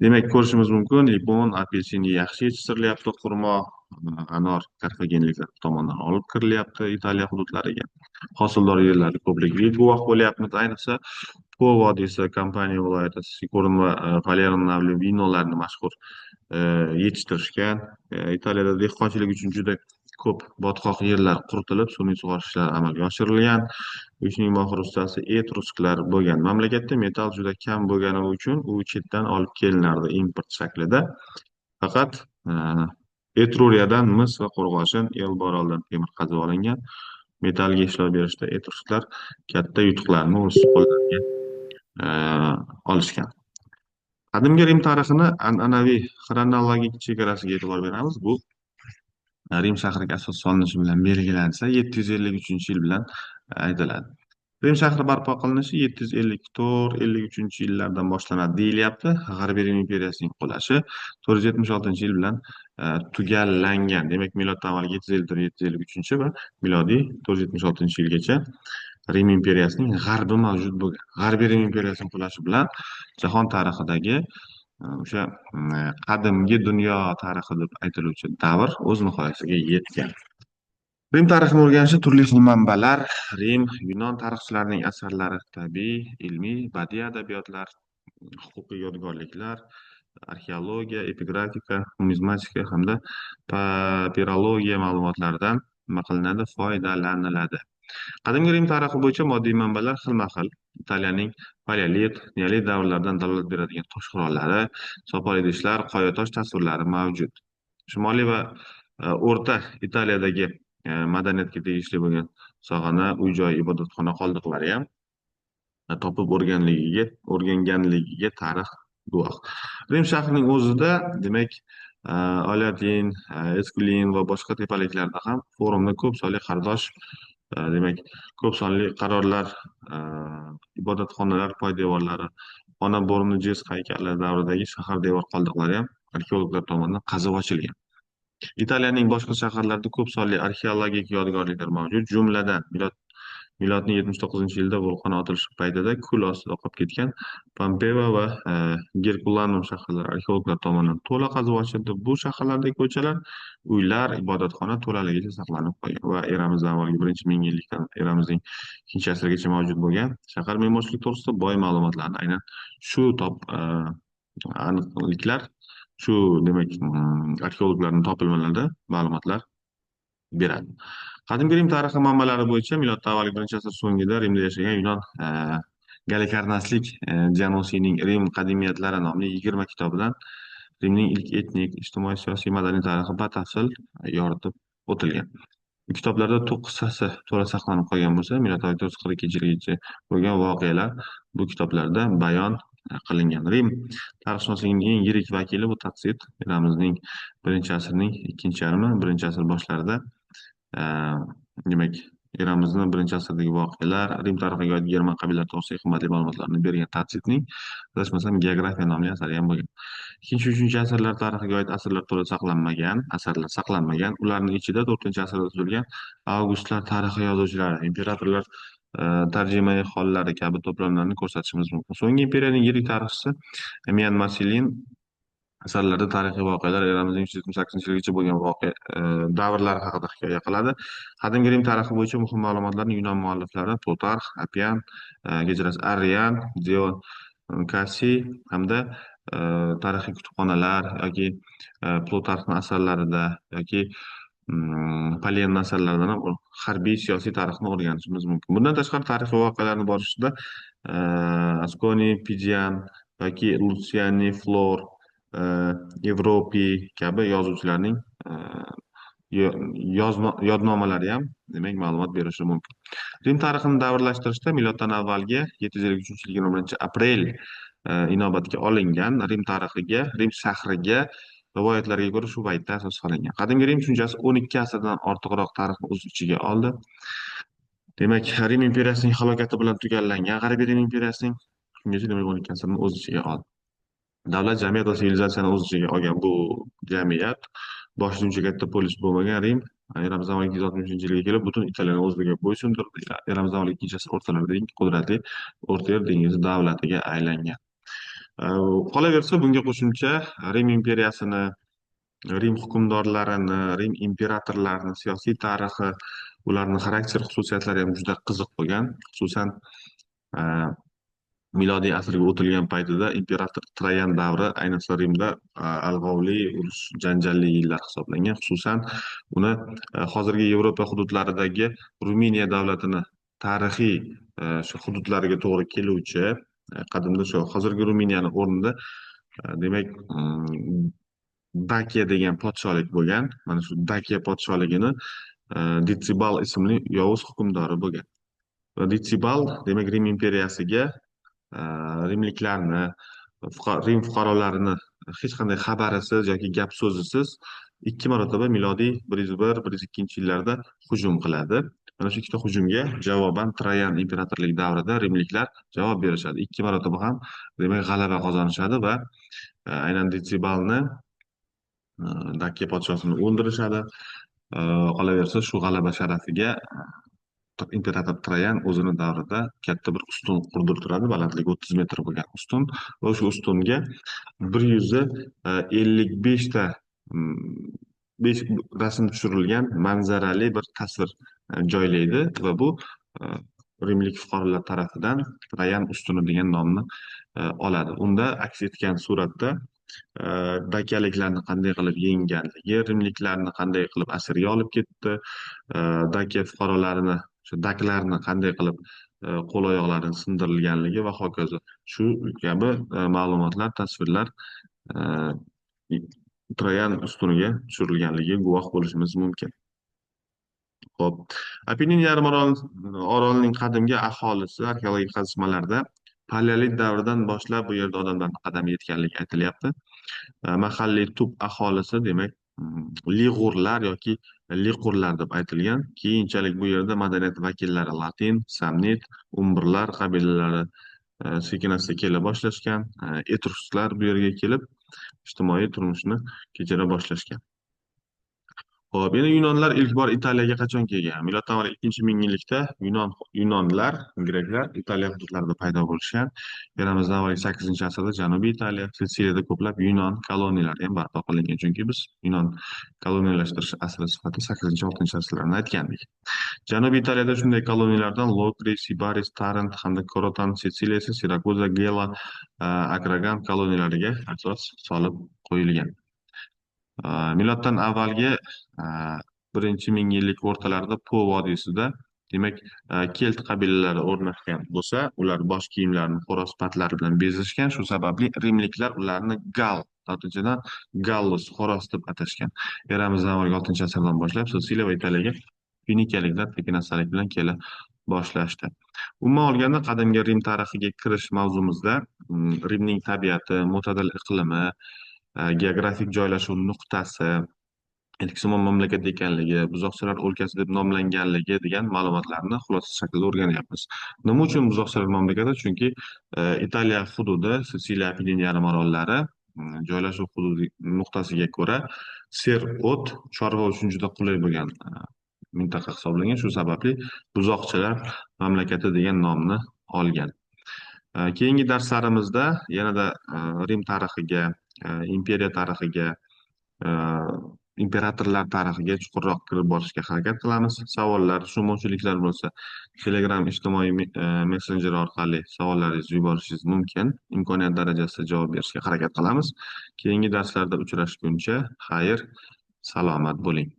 Demak, ko'rishimiz mumkin, limon, apelsin yaxshi yetishtirilyapti, xurmo, anor karfagenliklar tomonidan olib kirilyapti Italiya hududlariga. Hosildor yerlarda ko'pligiga guvoh bo'lyapmiz. Ayniqsa, Po vodiysi, Kampaniya viloyati, Sikorn va Palermo navli vinolarni mashhur e, yetishtirishgan. Italiyada dehqonchilik uchun juda ko'p botqoq yerlar quritilib, sun'iy sug'orish ishlari amalga oshirilgan. Bu ishning mohir ustasi etruslar bo'lgan. Mamlakatda metall juda kam bo'lgani uchun u chetdan olib kelinardi import shaklida. Faqat Etruriyadan mis va qo'rg'oshin, Elboroldan temir qazib olingan. Metallga ishlov berishda etruslar katta yutuqlarni o'z qo'llariga e, olishgan. Qadimgi Rim tarixini an'anaviy xronologik chegarasiga e'tibor beramiz. Bu Rim shahriga asos solinishi bilan belgilansa, 753 yil bilan aytiladi. Rim shahri barpo qilinishi 754-53 yillardan boshlanadi deyilyapti. G'arbiy Rim imperiyasining qulashi 476 yil bilan tugallangan. Demak, miloddan avvalgi 754-753 va milodiy 476 yilgacha Rim imperiyasining g'arbi mavjud bo'lgan. G'arbiy Rim imperiyasining qulashi bilan jahon tarixidagi o'sha qadimgi dunyo tarixi deb aytiluvchi davr o'z nihoyasiga yetgan. Rim tarixini o'rganishda turli xil manbalar, Rim, Yunon tarixchilarining asarlari, tabiiy, ilmiy, badiiy adabiyotlar, huquqiy yodgorliklar, arxeologiya, epigrafika, numizmatika hamda papirologiya ma'lumotlaridan nima qilinadi? Foydalaniladi. Qadimgi Rim tarixi bo'yicha moddiy manbalar xilma-xil. Italiyaning paleolit, neolit davrlaridan dalolat beradigan tosh qurollari, sopol idishlar, qoyatosh tasvirlari mavjud. Shimoliy va o'rta Italiyadagi madaniyatga tegishli bo'lgan sog'ana, uy-joy, ibodatxona qoldiqlari ham topib o'rganganligiga tarix guvoh. Rim shahrining o'zida, demak, Alatin, Esquilin va boshqa tepaliklarda ham forumda ko'p sonli qardosh, demak, ko'p sonli qarorlar, ibodatxonalar poydevorlari, ona Bornujez haykali davridagi shahar devor qoldiqlari ham arxeologlar tomonidan qazib ochilgan. Italiyaning boshqa shaharlarida ko'p sonli arxeologik yodgorliklar mavjud, jumladan milodning 79-yilda vulqon otilishi paytida kul ostida qolib ketgan Pompeva va Gerkulanum shaharlari arxeologlar tomonidan to'la qazib ochildi. Bu shaharlardagi ko'chalar, uylar, ibodatxona to'laligicha saqlanib qolgan va eramizdan avvalgi 1-ming yillikdan eramizning 2-asrgacha mavjud bo'lgan shahar me'morchilik to'g'risida boy ma'lumotlarni aynan shu aniqliklar, shu demak arxeologlarning topilmalarida ma'lumotlar beradi. Qadimgi Rim tarixi manbalari bo'yicha miloddan avvalgi 1-asr so'ngida Rimda yashagan Yunon Galikarnaslik Janosiyning Rim qadimiyatlari nomli 20 kitobidan Rimning ilk etnik, ijtimoiy, siyosiy, madaniy tarixi batafsil yoritib o'tilgan. Bu kitoblarda to'qqiztasi to'la saqlanib qolgan bo'lsa, miloddan 442-yilgacha bo'lgan voqealar bu kitoblarda bayon qilingan. Rim tarixshunosligining eng yirik vakili bu Tatsit, eramizning 1-asrning ikkinchi yarmi, 1-asr boshlarida demak, eramizni 1-asrdagi voqealar, Rim tarixiga oid german qabilalari to'g'risidagi qimmatli ma'lumotlarni bergan Tatsitning, adashmasam, Geografiya nomli asari ham bo'lgan. 2-3 asrlar tarixiga oid asarlar to'la saqlanmagan. Ularning ichida 4-asrda tuzilgan Avgustlar tarixi yozuvchilari, imperatorlar tarjimai hollari kabi to'plamlarni ko'rsatishimiz mumkin. So'nggi imperiyaning yirik tarixchisi Mian Marsilin asarlarida tarixiy voqealar, eramizning 378-yilgacha bo'lgan davrlar haqida hikoya qiladi. Qadimgi Rim tarixi bo'yicha muhim ma'lumotlarni Yunon mualliflari Plutarx, Appian, kechirasiz, Arrian, Dion Cassiy hamda tarixiy kutubxonalar yoki Plutarxning asarlarida yoki Polyanna asarlaridan ham harbiy siyosiy tarixni o'rganishimiz mumkin. Bundan tashqari tarixiy voqealarni borishida Asconi, Pidian yoki Luciani Flor, Yevropiy kabi yozuvchilarning yodnomalari ham demak ma'lumot berishi mumkin. Rim tarixini davrlashtirishda miloddan avvalgi 753-yil 21-aprel inobatga olingan Rim tarixiga, Rim shahriga rivoyatlarga ko'ra shu paytda asos solingan. Qadimgi Rim tushunchasi 12 asrdan ortiqroq tarixni o'z ichiga oldi. Demak, Rim imperiyasining halokati bilan tugallangan G'arbiy Rim imperiyasining shungacha demak 12 asrni o'z ichiga oldi. Davlat, jamiyat va sivilizatsiyani o'z ichiga olgan bu jamiyat boshida uncha katta polis bo'lmagan Rim eramizdan avvalgi 260-yilga kelib butun Italiyani o'ziga bo'ysundirdi. Eramizdan avvalgi 2-asr o'rtalaridagi qudratli O'rta Yer dengizi davlatiga aylangan. Qolaversa, bunga qo'shimcha Rim imperiyasini, Rim hukmdorlarini, Rim imperatorlarini siyosiy tarixi, ularni xarakter xususiyatlari ham juda qiziq bo'lgan. Xususan, e, milodiy asrga o'tilgan paytida imperator Trayan davri ayniqsa Rimda alg'ovli, urush, janjalli yillar hisoblangan. Xususan, uni hozirgi Yevropa hududlaridagi Ruminiya davlatini tarixiy shu hududlariga to'g'ri keluvchi qadimda shu hozirgi Ruminiyani o'rnida demak Dakiya degan podsholik bo'lgan. Mana shu Dakiya podsholigini Ditsibal ismli yovuz hukmdori bo'lgan. Va Ditsibal demak Rim imperiyasiga rimliklarni, Rim fuqarolarini hech qanday xabarisiz yoki gap so'zisiz ikki marotaba milodiy 101, 102 yillarda hujum qiladi. Mana shu ikkita hujumga javoban Trayan imperatorlik davrida rimliklar javob berishadi. Ikki marotaba ham demak g'alaba qozonishadi va aynan Detsibalni, Dakka podshosini o'ldirishadi. Qolaversa, shu g'alaba sharafiga imperator Trayan o'zini davrida katta bir ustun qurdirtiradi, balandligi 30 metr bo'lgan ustun va shu ustunga 155 ta besh rasm tushirilgan manzarali bir tasvir joylaydi va bu e, rimlik fuqarolar tarafidan Trayan ustuni degan nomni oladi. Unda aks etgan suratda dakaliklarni qanday qilib yengganligi, rimliklarni qanday qilib asirga olib ketdi, Daka fuqarolarini, shu daklarni qanday qilib qo'l oyoqlarini sindirilganligi va hokazo. Shu kabi ma'lumotlar, tasvirlar Trayan ustuniga tushirilganligiga guvoh bo'lishimiz mumkin. Ho'p, Apennin yarim orolining qadimgi aholisi arxeologik qazishmalarda paleolit davridan boshlab bu yerda odamlarning qadami yetganligi aytilyapti. Mahalliy tub aholisi demak lig'urlar yoki liqurlar deb aytilgan. Keyinchalik bu yerda madaniyat vakillari latin, samnit, umbrlar qabilalari sekin-asta kela boshlashgan. Etrusklar bu yerga kelib ijtimoiy turmushni kechira boshlashgan. Ho'p, endi Yunonlar ilk bor Italiyaga qachon kelgan? Miloddan avval 2-mingillikda Yunonlar, greklar Italiya hududlarida paydo bo'lishgan. Eramizdan avvalgi 8-asrda Janubiy Italiya, Sitsiliyada ko'plab Yunon koloniyalari ham barpo qilingan. Chunki biz Yunon koloniyalashtirish asri sifatida 8-6-asrlarni aytgandik. Janubiy Italiyada shunday koloniyalardan Lokri, Sibaris, Tarent hamda Korotan, Sitsiliya esa Sirakuza, Gela, Akragan koloniyalariga asos solib qo'yilgan. Miloddan avvalgi 1-ming yillik o'rtalarida Po vodiysida demak kelt qabilalari o'rnashgan bo'lsa, ular bosh kiyimlarini xo'roz patlari bilan bezashgan. Shu sababli rimliklar ularni Gal, latinchadan Gallus, xo'roz deb atashgan. Eramizdan avvalgi 6-asrdan boshlab Sitsiliya va Italiyaga finikiyaliklar sekin-astalik bilan kela boshlashdi. Umuman olganda, qadimgi Rim tarixiga kirish mavzumizda Rimning tabiati, mo'tadil iqlimi, geografik joylashuv nuqtasi, ilksimon mamlakat ekanligi, buzoqchalar o'lkasi deb nomlanganligi degan ma'lumotlarni xulosasiz shaklda o'rganyapmiz. Nima uchun buzoqchalar mamlakati? Chunki Italiya hududi, Sitsiliya Apennin yarim orollari joylashuv hududi nuqtasiga ko'ra ser-o't, chorva uchun juda qulay bo'lgan mintaqa hisoblangan. Shu sababli buzoqchalar mamlakati degan nomni olgan. Keyingi darslarimizda yanada Rim tarixiga, imperiya tarixiga, imperatorlar tarixiga chuqurroq kirib borishga harakat qilamiz. Savollar, tushunmovchiliklar bo'lsa, Telegram ijtimoiy messenjeri orqali savollaringizni yuborishingiz mumkin. Imkoniyat darajasida javob berishga harakat qilamiz. Keyingi darslarda uchrashguncha xayr, salomat bo'ling.